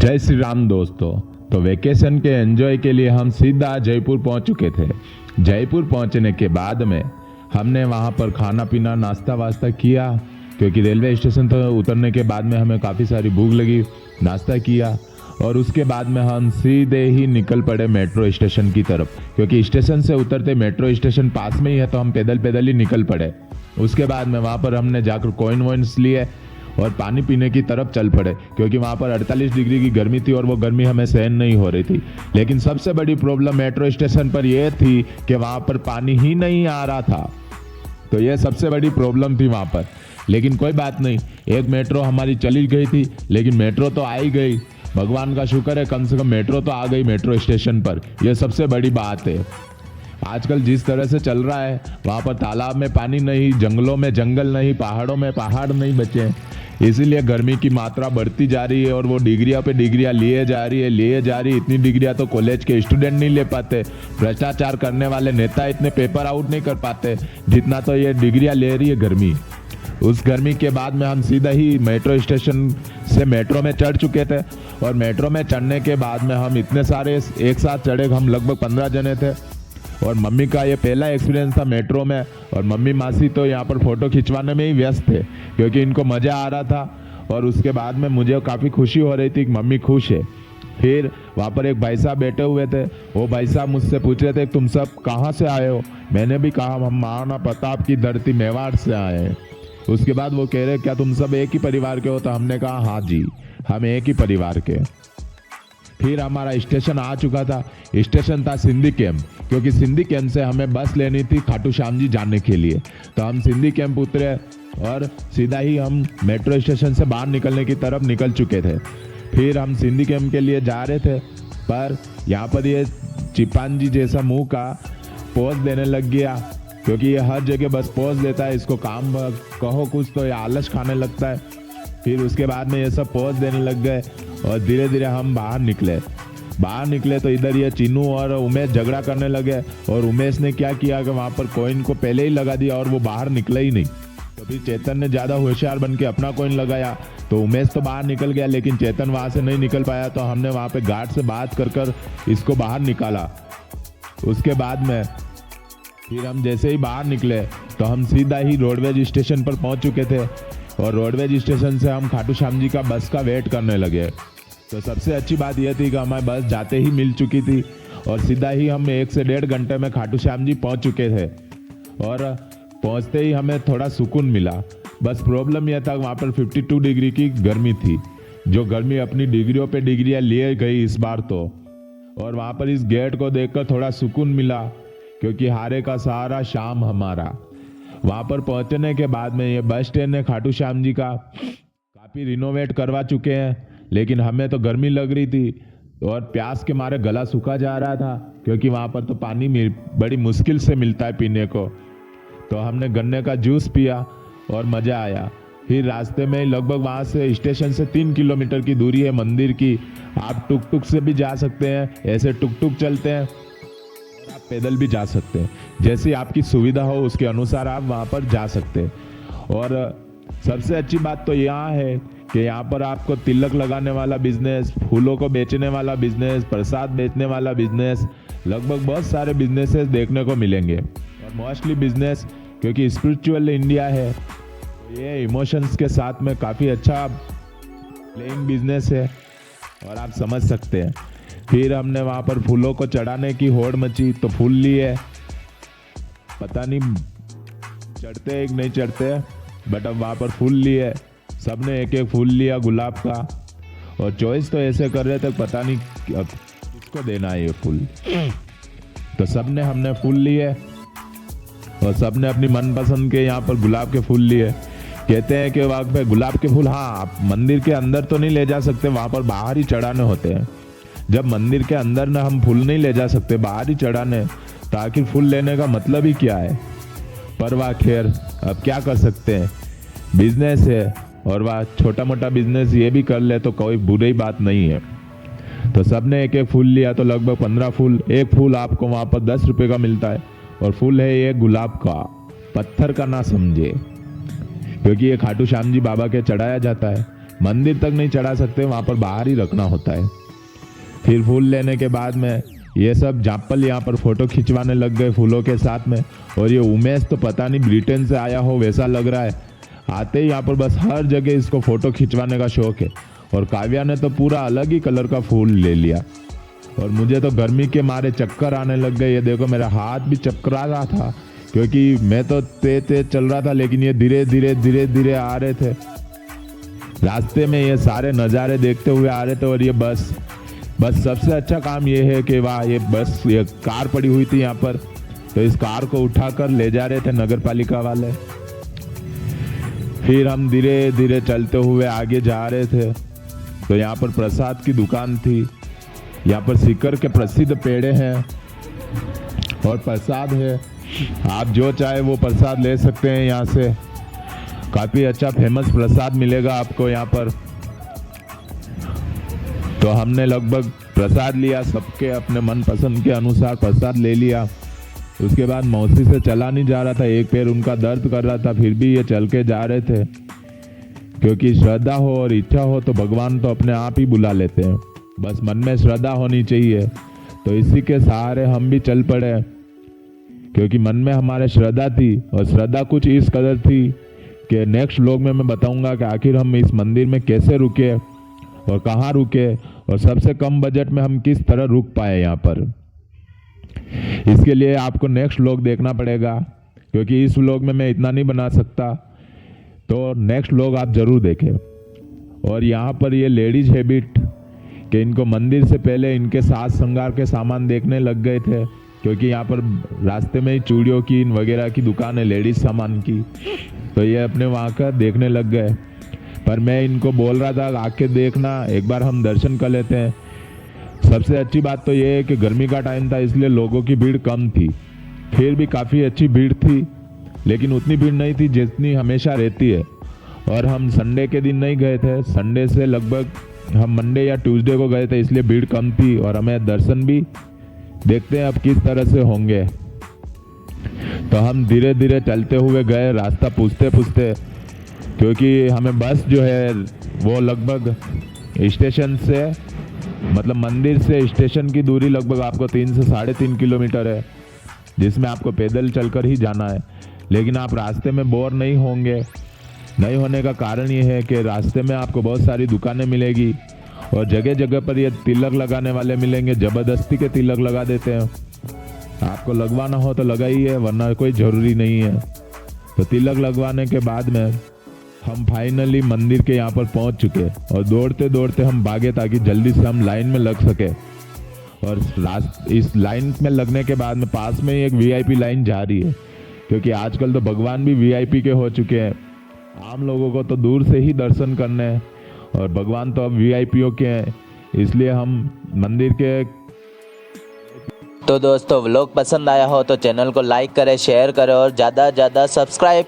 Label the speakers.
Speaker 1: जय श्री राम दोस्तों। तो वेकेशन के एंजॉय के लिए हम सीधा जयपुर पहुंच चुके थे। जयपुर पहुंचने के बाद में हमने वहां पर खाना पीना नाश्ता वास्ता किया, क्योंकि रेलवे स्टेशन तो उतरने के बाद में हमें काफ़ी सारी भूख लगी। नाश्ता किया और उसके बाद में हम सीधे ही निकल पड़े मेट्रो स्टेशन की तरफ, क्योंकि स्टेशन से उतरते मेट्रो स्टेशन पास में ही है, तो हम पैदल पैदल ही निकल पड़े। उसके बाद में वहाँ पर हमने जाकर कॉइन वॉइन्स लिए और पानी पीने की तरफ चल पड़े, क्योंकि वहाँ पर 48 डिग्री की गर्मी थी और वो गर्मी हमें सहन नहीं हो रही थी। लेकिन सबसे बड़ी प्रॉब्लम मेट्रो स्टेशन पर यह थी कि वहाँ पर पानी ही नहीं आ रहा था। तो ये सबसे बड़ी प्रॉब्लम थी वहाँ पर। लेकिन कोई बात नहीं, एक मेट्रो हमारी चली गई थी, लेकिन मेट्रो तो आ ही गई। भगवान का शुक्र है, कम से कम मेट्रो तो आ गई मेट्रो स्टेशन पर। यह सबसे बड़ी बात है। आजकल जिस तरह से चल रहा है, वहाँ पर तालाब में पानी नहीं, जंगलों में जंगल नहीं, पहाड़ों में पहाड़ नहीं बचे, इसीलिए गर्मी की मात्रा बढ़ती जा रही है और वो डिग्रियां पे डिग्रियां लिए जा रही है। इतनी डिग्रियां तो कॉलेज के स्टूडेंट नहीं ले पाते। भ्रष्टाचार करने वाले नेता इतने पेपर आउट नहीं कर पाते जितना तो ये डिग्रियां ले रही है गर्मी। उस गर्मी के बाद में हम सीधा ही मेट्रो स्टेशन से मेट्रो में चढ़ चुके थे, और मेट्रो में चढ़ने के बाद में हम इतने सारे एक साथ चढ़े, हम लगभग 15 जने थे। और मम्मी का ये पहला एक्सपीरियंस था मेट्रो में, और मम्मी मासी तो यहाँ पर फ़ोटो खिंचवाने में ही व्यस्त थे, क्योंकि इनको मज़ा आ रहा था। और उसके बाद में मुझे काफ़ी खुशी हो रही थी कि मम्मी खुश है। फिर वहाँ पर एक भाई साहब बैठे हुए थे, वो भाई साहब मुझसे पूछ रहे थे तुम सब कहाँ से आए हो। मैंने भी कहा हम महाराणा प्रताप की धरती मेवाड़ से आए हैं। उसके बाद वो कह रहे क्या तुम सब एक ही परिवार के हो, तो हमने कहा हाँ जी, हम एक ही परिवार के। फिर हमारा स्टेशन आ चुका था। स्टेशन था सिंधी कैंप, क्योंकि सिंधी कैंप से हमें बस लेनी थी खाटू श्याम जी जाने के लिए। तो हम सिंधी कैंप उतरे और सीधा ही हम मेट्रो स्टेशन से बाहर निकलने की तरफ निकल चुके थे। फिर हम सिंधी कैंप के लिए जा रहे थे, पर यहाँ पर ये चिंपांजी जैसा मुंह का पोज देने लग गया, क्योंकि ये हर जगह बस पोज देता है। इसको काम कहो कुछ तो ये आलस खाने लगता है। फिर उसके बाद में ये सब पोज देने लग गए और धीरे धीरे हम बाहर निकले तो इधर ये चीनू और उमेश झगड़ा करने लगे, और उमेश ने क्या किया कि वहाँ पर कॉइन को पहले ही लगा दिया और वो बाहर निकला ही नहीं। तो फिर चेतन ने ज़्यादा होशियार बन के अपना कॉइन लगाया, तो उमेश तो बाहर निकल गया, लेकिन चेतन वहाँ से नहीं निकल पाया। तो हमने वहाँ पे गार्ड से बात कर इसको बाहर निकाला। उसके बाद में फिर हम जैसे ही बाहर निकले तो हम सीधा ही रोडवेज स्टेशन पर पहुँच चुके थे, और रोडवेज स्टेशन से हम खाटू श्याम जी का बस का वेट करने लगे। तो सबसे अच्छी बात यह थी कि हमारी बस जाते ही मिल चुकी थी, और सीधा ही हम 1 से 1.5 घंटे में खाटू श्याम जी पहुंच चुके थे। और पहुंचते ही हमें थोड़ा सुकून मिला। बस प्रॉब्लम यह था वहाँ पर 52 डिग्री की गर्मी थी, जो गर्मी अपनी डिग्रियों पे डिग्रियाँ लिए गई इस बार तो। और वहाँ पर इस गेट को देखकर थोड़ा सुकून मिला, क्योंकि हारे का सहारा शाम हमारा। वहाँ पर पहुँचने के बाद में ये बस स्टैंड है खाटू श्याम जी का काफ़ी रिनोवेट करवा चुके हैं, लेकिन हमें तो गर्मी लग रही थी और प्यास के मारे गला सूखा जा रहा था, क्योंकि वहाँ पर तो पानी बड़ी मुश्किल से मिलता है पीने को। तो हमने गन्ने का जूस पिया और मज़ा आया। फिर रास्ते में लगभग वहाँ से स्टेशन से 3 किलोमीटर की दूरी है मंदिर की। आप टुक टुक से भी जा सकते हैं, ऐसे टुक टुक चलते हैं, और आप पैदल भी जा सकते हैं। जैसी आपकी सुविधा हो उसके अनुसार आप वहाँ पर जा सकते हैं। और सबसे अच्छी बात तो यहाँ है कि यहाँ पर आपको तिलक लगाने वाला बिजनेस, फूलों को बेचने वाला बिजनेस, प्रसाद बेचने वाला बिजनेस, लगभग बहुत सारे बिजनेसेस देखने को मिलेंगे। और मोस्टली बिजनेस, क्योंकि स्पिरिचुअल इंडिया है, तो ये इमोशंस के साथ में काफ़ी अच्छा प्लेइंग बिजनेस है, और आप समझ सकते हैं। फिर हमने वहाँ पर फूलों को चढ़ाने की होड़ मची, तो फूल लिए, पता नहीं चढ़ते हैं कि नहीं चढ़ते, बट अब वहाँ पर फूल लिए। सबने एक एक फूल लिया गुलाब का, और चॉइस तो ऐसे कर रहे थे पता नहीं अब किसको देना है ये फूल। तो हमने फूल लिए, और सबने अपनी मनपसंद के यहाँ पर गुलाब के फूल लिए। कहते हैं कि वहाँ पे गुलाब के फूल, हाँ, आप मंदिर के अंदर तो नहीं ले जा सकते, वहाँ पर बाहर ही चढ़ाने होते हैं। जब मंदिर के अंदर ना हम फूल नहीं ले जा सकते, बाहर ही चढ़ाने, तो आखिर फूल लेने का मतलब ही क्या है। पर वाह खैर, अब क्या कर सकते हैं, बिजनेस है, और वह छोटा मोटा बिजनेस ये भी कर ले तो कोई बुरी बात नहीं है। तो सबने एक एक फूल लिया, तो लगभग 15 फूल। एक फूल आपको वहाँ पर 10 रुपये का मिलता है, और फूल है ये गुलाब का, पत्थर का ना समझे, क्योंकि ये खाटू श्याम जी बाबा के चढ़ाया जाता है। मंदिर तक नहीं चढ़ा सकते, वहाँ पर बाहर ही रखना होता है। फिर फूल लेने के बाद में ये सब जापल यहाँ पर फ़ोटो खिंचवाने लग गए फूलों के साथ में। और ये उमेश तो पता नहीं ब्रिटेन से आया हो वैसा लग रहा है, आते ही यहाँ पर बस हर जगह इसको फ़ोटो खिंचवाने का शौक है। और काव्या ने तो पूरा अलग ही कलर का फूल ले लिया और मुझे तो गर्मी के मारे चक्कर आने लग गए। ये देखो मेरा हाथ भी चकरा रहा था क्योंकि मैं तो तेज तेज चल रहा था, लेकिन ये धीरे धीरे धीरे धीरे आ रहे थे। रास्ते में ये सारे नज़ारे देखते हुए आ रहे थे। और ये बस सबसे अच्छा काम ये है कि वाह, ये कार पड़ी हुई थी यहाँ पर, तो इस कार को उठाकर ले जा रहे थे नगर पालिका वाले। फिर हम धीरे धीरे चलते हुए आगे जा रहे थे, तो यहाँ पर प्रसाद की दुकान थी। यहाँ पर सीकर के प्रसिद्ध पेड़े हैं और प्रसाद है, आप जो चाहे वो प्रसाद ले सकते हैं यहाँ से। काफ़ी अच्छा फेमस प्रसाद मिलेगा आपको यहाँ पर। तो हमने लगभग प्रसाद लिया, सबके अपने मनपसंद के अनुसार प्रसाद ले लिया। उसके बाद मौसी से चला नहीं जा रहा था, एक पैर उनका दर्द कर रहा था, फिर भी ये चल के जा रहे थे क्योंकि श्रद्धा हो और इच्छा हो तो भगवान तो अपने आप ही बुला लेते हैं। बस मन में श्रद्धा होनी चाहिए। तो इसी के सहारे हम भी चल पड़े क्योंकि मन में हमारे श्रद्धा थी और श्रद्धा कुछ इस कदर थी कि नेक्स्ट व्लॉग में मैं बताऊंगा कि आखिर हम इस मंदिर में कैसे रुके और कहाँ रुके और सबसे कम बजट में हम किस तरह रुक पाए यहाँ पर। इसके लिए आपको नेक्स्ट व्लॉग देखना पड़ेगा क्योंकि इस व्लॉग में मैं इतना नहीं बना सकता, तो नेक्स्ट व्लॉग आप ज़रूर देखें। और यहाँ पर ये लेडीज हैबिट कि इनको मंदिर से पहले इनके साज श्रृंगार के सामान देखने लग गए थे क्योंकि यहाँ पर रास्ते में ही चूड़ियों की वगैरह की दुकान है लेडीज सामान की, तो ये अपने वहाँ का देखने लग गए। पर मैं इनको बोल रहा था आके देखना, एक बार हम दर्शन कर लेते हैं। सबसे अच्छी बात तो ये है कि गर्मी का टाइम था इसलिए लोगों की भीड़ कम थी, फिर भी काफ़ी अच्छी भीड़ थी, लेकिन उतनी भीड़ नहीं थी जितनी हमेशा रहती है। और हम संडे के दिन नहीं गए थे, संडे से लगभग हम मंडे या ट्यूसडे को गए थे, इसलिए भीड़ कम थी और हमें दर्शन भी देखते हैं अब किस तरह से होंगे। तो हम धीरे धीरे चलते हुए गए रास्ता पूछते पूछते, क्योंकि हमें बस जो है वो लगभग स्टेशन से मतलब मंदिर से स्टेशन की दूरी लगभग आपको 3 से 3.5 किलोमीटर है, जिसमें आपको पैदल चलकर ही जाना है। लेकिन आप रास्ते में बोर नहीं होंगे। नहीं होने का कारण ये है कि रास्ते में आपको बहुत सारी दुकानें मिलेगी और जगह जगह पर ये तिलक लगाने वाले मिलेंगे, ज़बरदस्ती के तिलक लगा देते हैं। आपको लगवाना हो तो लगाइए, वरना कोई ज़रूरी नहीं है। तो तिलक लगवाने के बाद में हम फाइनली मंदिर के यहाँ पर पहुँच चुके और दौड़ते दौड़ते हम भागे ताकि जल्दी से हम लाइन में लग सके। और इस लाइन में लगने के बाद में पास में ही एक वीआईपी लाइन जा रही है, क्योंकि आजकल तो भगवान भी वीआईपी के हो चुके हैं। आम लोगों को तो दूर से ही दर्शन करने हैं और भगवान तो अब वीआईपीओ के हैं, इसलिए हम मंदिर के।
Speaker 2: तो दोस्तों व्लॉग पसंद आया हो तो चैनल को लाइक करें, शेयर करें और ज़्यादा से ज़्यादा सब्सक्राइब